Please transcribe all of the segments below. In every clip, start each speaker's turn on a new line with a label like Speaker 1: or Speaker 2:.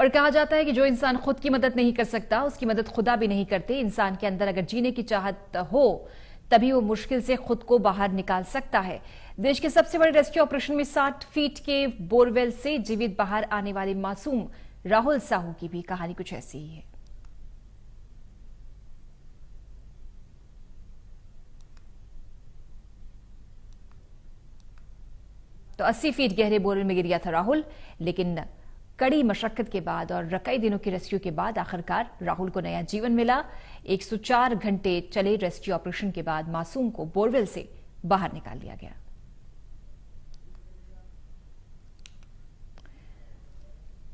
Speaker 1: और कहा जाता है कि जो इंसान खुद की मदद नहीं कर सकता उसकी मदद खुदा भी नहीं करते। इंसान के अंदर अगर जीने की चाहत हो तभी वो मुश्किल से खुद को बाहर निकाल सकता है। देश के सबसे बड़े रेस्क्यू ऑपरेशन में 60 फीट के बोरवेल से जीवित बाहर आने वाले मासूम राहुल साहू की भी कहानी कुछ ऐसी ही है। तो 80 फीट गहरे बोरवेल में गिर गया था राहुल, लेकिन कड़ी मशक्कत के बाद और कई दिनों के रेस्क्यू के बाद आखिरकार राहुल को नया जीवन मिला। 104 घंटे चले रेस्क्यू ऑपरेशन के बाद मासूम को बोरवेल से बाहर निकाल लिया गया।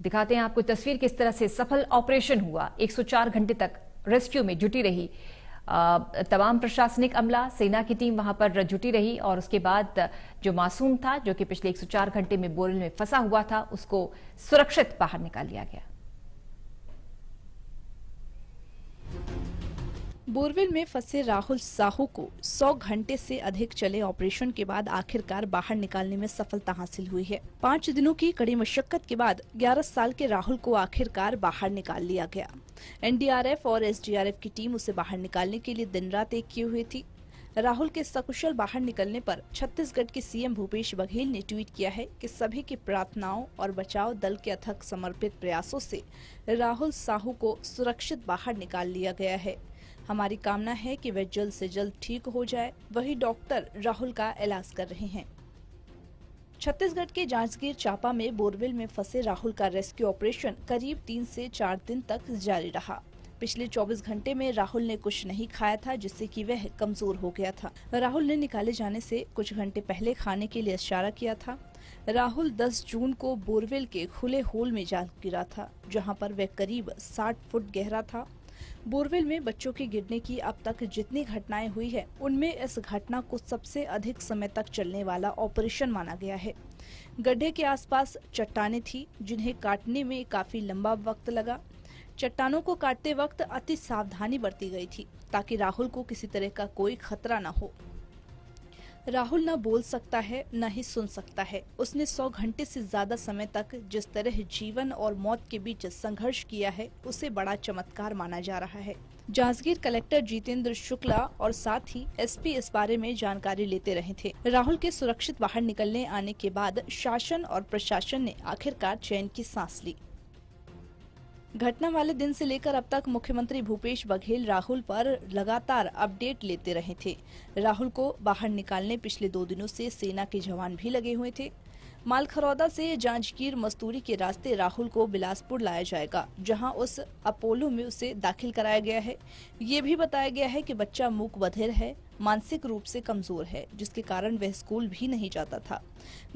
Speaker 1: दिखाते हैं आपको तस्वीर किस तरह से सफल ऑपरेशन हुआ। 104 घंटे तक रेस्क्यू में जुटी रही तमाम प्रशासनिक अमला, सेना की टीम वहां पर जुटी रही और उसके बाद जो मासूम था, जो कि पिछले 104 घंटे में बोरवेल में फंसा हुआ था, उसको सुरक्षित बाहर निकाल लिया गया।
Speaker 2: बोरवेल में फंसे राहुल साहू को 100 घंटे से अधिक चले ऑपरेशन के बाद आखिरकार बाहर निकालने में सफलता हासिल हुई है। 5 दिनों की कड़ी मशक्कत के बाद 11 साल के राहुल को आखिरकार बाहर निकाल लिया गया। एनडीआरएफ और एसडीआरएफ की टीम उसे बाहर निकालने के लिए दिन रात एक किए हुई थी। राहुल के सकुशल बाहर निकलने पर छत्तीसगढ़ के सीएम भूपेश बघेल ने ट्वीट किया है कि सभी की प्रार्थनाओं और बचाव दल के अथक समर्पित प्रयासों से राहुल साहू को सुरक्षित बाहर निकाल लिया गया है। हमारी कामना है कि वह जल्द से जल्द ठीक हो जाए। वही डॉक्टर राहुल का इलाज कर रहे हैं। छत्तीसगढ़ के जांजगीर चांपा में बोरवेल में फंसे राहुल का रेस्क्यू ऑपरेशन करीब 3 से 4 दिन तक जारी रहा। पिछले 24 घंटे में राहुल ने कुछ नहीं खाया था, जिससे कि वह कमजोर हो गया था। राहुल ने निकाले जाने से कुछ घंटे पहले खाने के लिए इशारा किया था। राहुल 10 जून को बोरवेल के खुले होल में जा गिरा था, जहां पर वह करीब 60 फुट गहरा था। बोरवेल में बच्चों के गिरने की अब तक जितनी घटनाएं हुई है, उनमें इस घटना को सबसे अधिक समय तक चलने वाला ऑपरेशन माना गया है। गड्ढे के आसपास चट्टानें थी, जिन्हें काटने में काफी लंबा वक्त लगा। चट्टानों को काटते वक्त अति सावधानी बरती गई थी, ताकि राहुल को किसी तरह का कोई खतरा न हो। राहुल न बोल सकता है, न ही सुन सकता है। उसने 100 घंटे से ज्यादा समय तक जिस तरह जीवन और मौत के बीच संघर्ष किया है, उसे बड़ा चमत्कार माना जा रहा है। जांजगीर कलेक्टर जितेंद्र शुक्ला और साथ ही एसपी इस बारे में जानकारी लेते रहे थे। राहुल के सुरक्षित बाहर निकलने आने के बाद शासन और प्रशासन ने आखिरकार चैन की सांस ली। घटना वाले दिन से लेकर अब तक मुख्यमंत्री भूपेश बघेल राहुल पर लगातार अपडेट लेते रहे थे। राहुल को बाहर निकालने पिछले 2 दिनों से सेना के जवान भी लगे हुए थे। मालखरौदा से जांजगीर मस्तूरी के रास्ते राहुल को बिलासपुर लाया जाएगा, जहां उस अपोलो में उसे दाखिल कराया गया है। ये भी बताया गया है कि बच्चा मूक बधिर है, मानसिक रूप से कमजोर है, जिसके कारण वह स्कूल भी नहीं जाता था,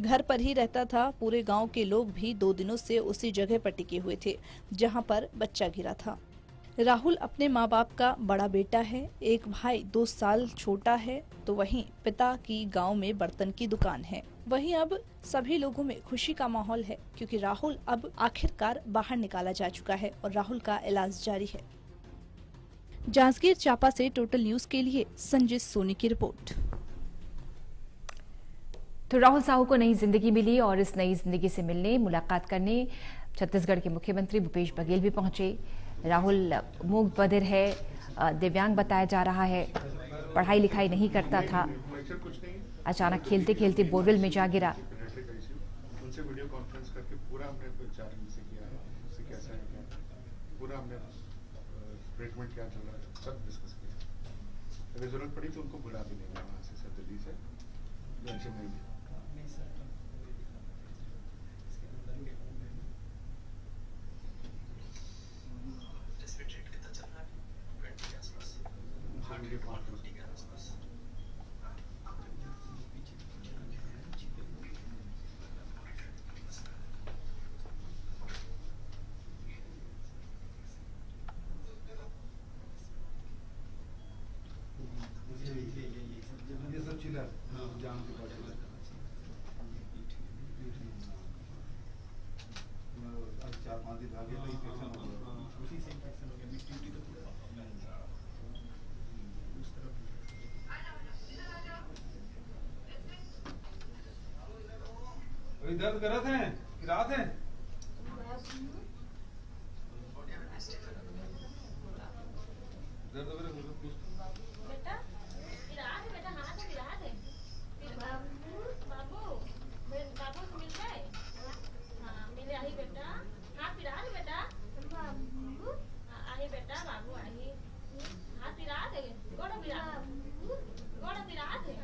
Speaker 2: घर पर ही रहता था। पूरे गांव के लोग भी 2 दिनों से उसी जगह पर टिके हुए थे जहां पर बच्चा गिरा था। राहुल अपने माँ बाप का बड़ा बेटा है। एक भाई 2 साल छोटा है, तो वहीं पिता की गांव में बर्तन की दुकान है। वहीं अब सभी लोगों में खुशी का माहौल है, क्योंकि राहुल अब आखिरकार बाहर निकाला जा चुका है और राहुल का इलाज जारी है। जांजगीर चांपा से टोटल न्यूज के लिए संजय सोनी की रिपोर्ट।
Speaker 1: तो राहुल साहू को नई जिंदगी मिली और इस नई जिंदगी से मिलने, मुलाकात करने छत्तीसगढ़ के मुख्यमंत्री भूपेश बघेल भी पहुंचे। राहुल मूक बधिर है, दिव्यांग बताया जा रहा है, पढ़ाई लिखाई नहीं करता था, अचानक खेलते खेलते बोरवेल में जा गिरा।
Speaker 3: उनसे वीडियो कॉन्फ्रेंस करके पूरा हमने विचार से किया है, उससे कैसा है, पूरा हमने ट्रीटमेंट क्या चल रहा है, सब डिस्कस किया। अगर जरूरत पड़ी तो उनको बुला भी लेंगे वहाँ से, सर दिल्ली से लंच में भी। ये सब चिल्ला जाम के बाद आज 4-5 दिन आगे तो इन्फेक्शन हो गया, उसी से इन्फेक्शन हो गया। ड्यूटी तो पूरा उस तरफ अभी दर्द कर रहे थे कि रात है
Speaker 4: बेटा विराट बेटा हाथ है विराट है बाबू बाबू से मिल गए हाँ मिले आई बेटा हाथ विराट बेटा बाबू आई बेटा बाबू आई हाथ विराट है गोड़ विराट है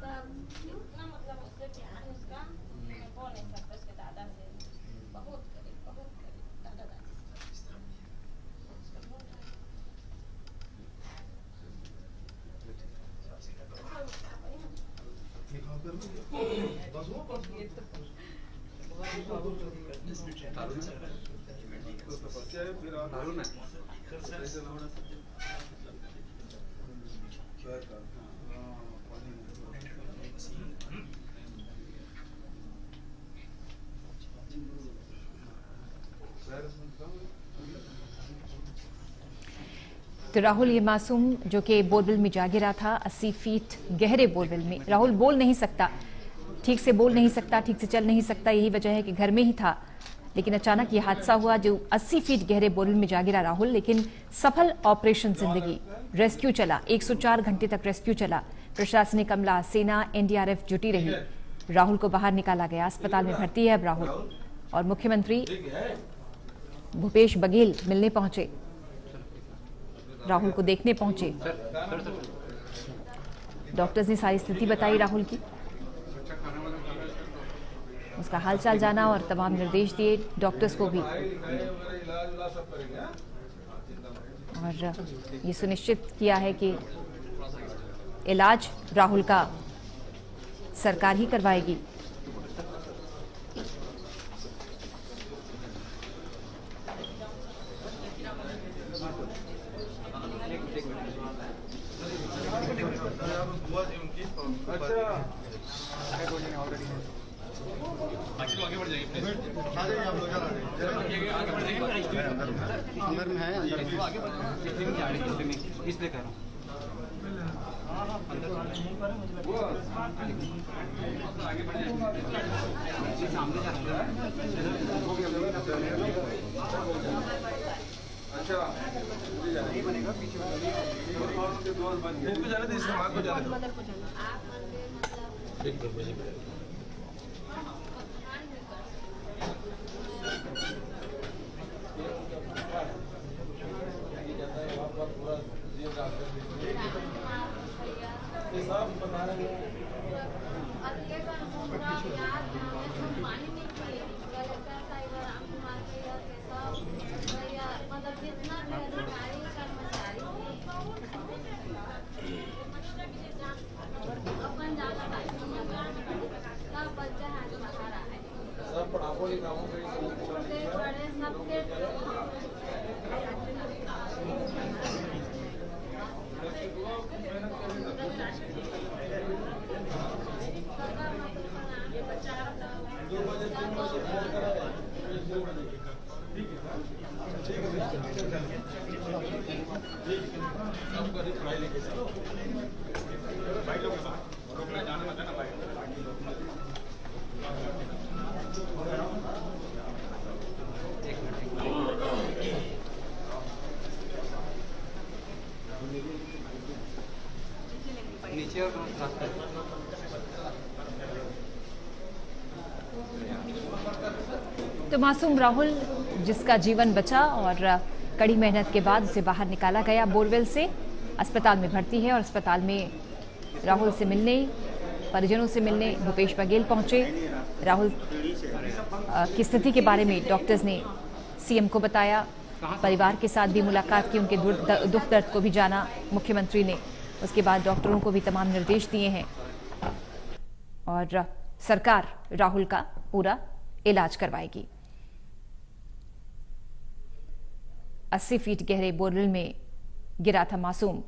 Speaker 4: बाबू इतना मतलब उससे प्यार है उसका बोल नहीं सकता उसके दादा से बहुत करीब दादा दादी
Speaker 1: तो राहुल ये मासूम जो कि बोरवेल में जा गिरा था 80 फीट गहरे बोरवेल में। राहुल बोल नहीं सकता, ठीक से बोल नहीं सकता, ठीक से चल नहीं सकता, यही वजह है कि घर में ही था। लेकिन अचानक ये हादसा हुआ जो 80 फीट गहरे बोरवेल में जा गिरा राहुल। लेकिन सफल ऑपरेशन जिंदगी, रेस्क्यू चला, 104 घंटे तक रेस्क्यू चला। प्रशासनिक अमला, सेना, एनडीआरएफ जुटी रही। राहुल को बाहर निकाला गया, अस्पताल में भर्ती है अब राहुल। और मुख्यमंत्री भूपेश बघेल मिलने पहुंचे, राहुल को देखने पहुंचे। डॉक्टर्स ने सारी स्थिति बताई राहुल की, उसका हालचाल जाना और तमाम निर्देश दिए डॉक्टर्स को भी। और ये सुनिश्चित किया है कि इलाज राहुल का सरकार ही करवाएगी।
Speaker 5: अंदर में है, इसलिए कह रहा हूँ। अच्छा नहीं बनेगा, पीछे जाने दे, इसमें को जाने दो। नीचे और रास्ते
Speaker 1: तो मासूम राहुल जिसका जीवन बचा और कड़ी मेहनत के बाद उसे बाहर निकाला गया बोरवेल से, अस्पताल में भर्ती है। और अस्पताल में राहुल से मिलने, परिजनों से मिलने भूपेश बघेल पहुंचे। राहुल की स्थिति के बारे में डॉक्टर्स ने सीएम को बताया, परिवार के साथ भी मुलाकात की, उनके दुख दर्द को भी जाना मुख्यमंत्री ने। उसके बाद डॉक्टरों को भी तमाम निर्देश दिए हैं और सरकार राहुल का पूरा इलाज करवाएगी। 80 फीट गहरे बोरवेल में गिरा था मासूम।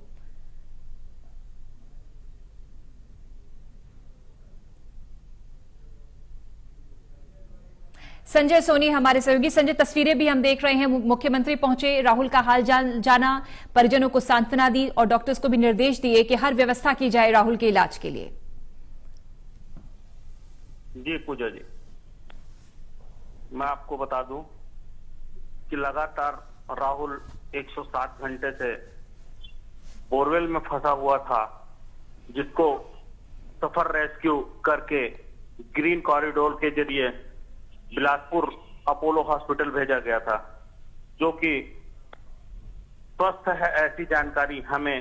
Speaker 1: संजय सोनी हमारे सहयोगी। संजय, तस्वीरें भी हम देख रहे हैं, मुख्यमंत्री पहुंचे, राहुल का हाल जाना, परिजनों को सांत्वना दी और डॉक्टर्स को भी निर्देश दिए कि हर व्यवस्था की जाए राहुल के इलाज के लिए।
Speaker 6: जी पूजा जी, मैं आपको बता दूं कि लगातार राहुल 160 घंटे से बोरवेल में फंसा हुआ था, जिसको सफर रेस्क्यू करके ग्रीन कॉरिडोर के जरिए बिलासपुर अपोलो हॉस्पिटल भेजा गया था, जो कि स्वस्थ है ऐसी जानकारी हमें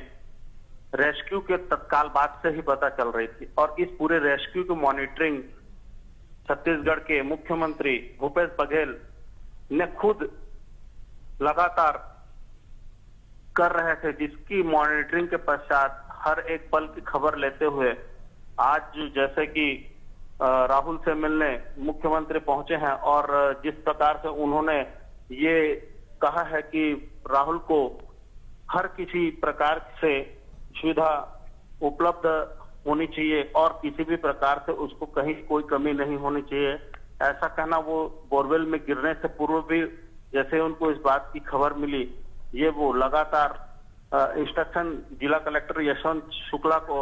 Speaker 6: रेस्क्यू के तत्काल बाद से ही पता चल रही थी। और इस पूरे रेस्क्यू की मॉनिटरिंग छत्तीसगढ़ के मुख्यमंत्री भूपेश बघेल ने खुद लगातार कर रहे थे, जिसकी मॉनिटरिंग के पश्चात हर एक पल की खबर लेते हुए आज जैसे कि राहुल से मिलने मुख्यमंत्री पहुंचे हैं और जिस प्रकार से उन्होंने ये कहा है कि राहुल को हर किसी प्रकार से सुविधा उपलब्ध होनी चाहिए और किसी भी प्रकार से उसको कहीं कोई कमी नहीं होनी चाहिए, ऐसा कहना वो बोरवेल में गिरने से पूर्व भी जैसे उनको इस बात की खबर मिली, ये वो लगातार इंस्ट्रक्शन जिला कलेक्टर यशवंत शुक्ला को,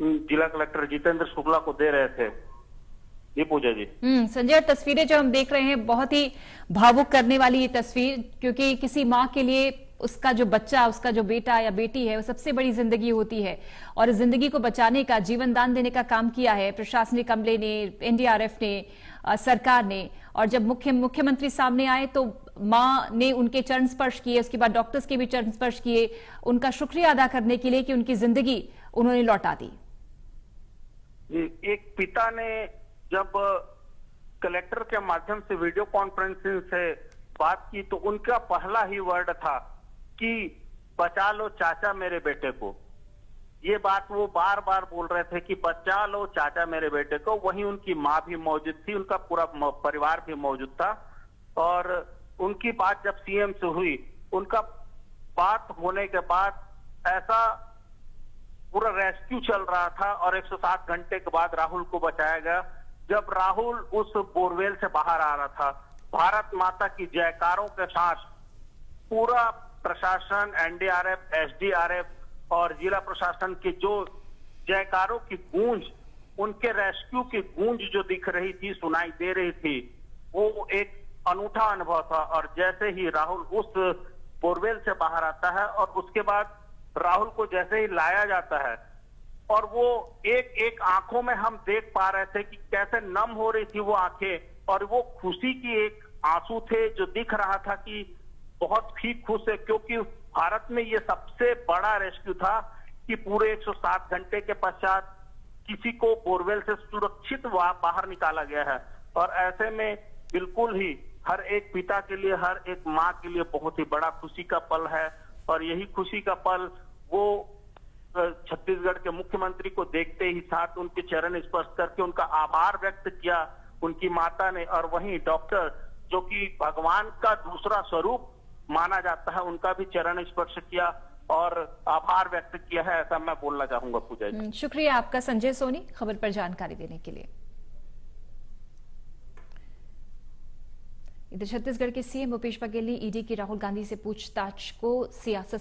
Speaker 6: जिला कलेक्टर जितेंद्र शुक्ला को दे रहे थे। ये पूजा जी।
Speaker 1: संजय, तस्वीरें जो हम देख रहे हैं बहुत ही भावुक करने वाली ये तस्वीर, क्योंकि किसी माँ के लिए उसका जो बच्चा, उसका जो बेटा या बेटी है, वो सबसे बड़ी जिंदगी होती है और इस जिंदगी को बचाने का, जीवन दान देने का काम किया है प्रशासनिक अमले ने, एनडीआरएफ ने, सरकार ने। और जब मुख्यमंत्री सामने आए तो माँ ने उनके चरण स्पर्श किए, उसके बाद डॉक्टर्स के भी चरण स्पर्श किए, उनका शुक्रिया अदा करने के लिए कि उनकी जिंदगी उन्होंने लौटा दी।
Speaker 6: एक पिता ने जब कलेक्टर के माध्यम से वीडियो कॉन्फ्रेंसिंग से बात की तो उनका पहला ही वर्ड था कि बचा लो चाचा मेरे बेटे को। ये बात वो बार बार बोल रहे थे कि बचा लो चाचा मेरे बेटे को। वहीं उनकी माँ भी मौजूद थी, उनका पूरा परिवार भी मौजूद था और उनकी बात जब सीएम से हुई, उनका बात होने के बाद ऐसा पूरा रेस्क्यू चल रहा था और 107 घंटे के बाद राहुल को बचाया गया। जब राहुल उस बोरवेल से बाहर आ रहा था, भारत माता की जयकारों के साथ पूरा प्रशासन, एनडीआरएफ, एसडीआरएफ और जिला प्रशासन की जो जयकारों की गूंज, उनके रेस्क्यू की गूंज जो दिख रही थी, सुनाई दे रही थी, वो एक अनूठा अनुभव था। और जैसे ही राहुल उस बोरवेल से बाहर आता है और उसके बाद राहुल को जैसे ही लाया जाता है और वो एक एक आंखों में हम देख पा रहे थे कि कैसे नम हो रही थी वो आंखें और वो खुशी की एक आंसू थे जो दिख रहा था कि बहुत ही खुश है, क्योंकि भारत में ये सबसे बड़ा रेस्क्यू था कि पूरे 107 घंटे के पश्चात किसी को बोरवेल से सुरक्षित बाहर निकाला गया है। और ऐसे में बिल्कुल ही हर एक पिता के लिए, हर एक माँ के लिए बहुत ही बड़ा खुशी का पल है। और यही खुशी का पल वो छत्तीसगढ़ के मुख्यमंत्री को देखते ही साथ उनके चरण स्पर्श करके उनका आभार व्यक्त किया उनकी माता ने। और वहीं डॉक्टर, जो कि भगवान का दूसरा स्वरूप माना जाता है, उनका भी चरण स्पर्श किया और आभार व्यक्त किया है, ऐसा मैं बोलना चाहूंगा पूजा जी।
Speaker 1: शुक्रिया आपका संजय सोनी, खबर पर जानकारी देने के लिए। इधर छत्तीसगढ़ के सीएम भूपेश बघेल ने ईडी की राहुल गांधी से पूछताछ को सियासत